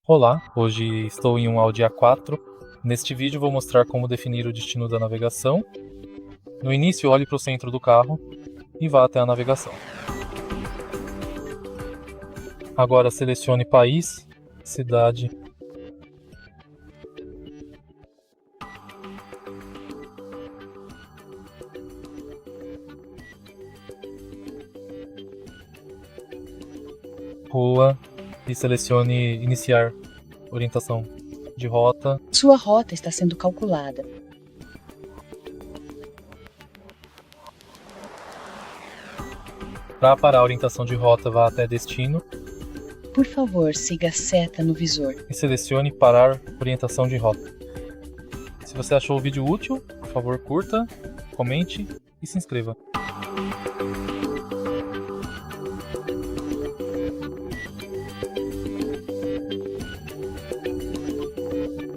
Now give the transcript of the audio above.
Olá, hoje estou em um Audi A4. Neste vídeo vou mostrar como definir o destino da navegação. No início, olhe para o centro do carro e vá até a navegação. Agora selecione país, cidade, rua e selecione Iniciar, orientação de rota. Sua rota está sendo calculada. Para parar a orientação de rota, vá até destino Por favor, siga a seta no visor. e selecione Parar orientação de rota. Se você achou o vídeo útil, por favor curta, comente e se inscreva.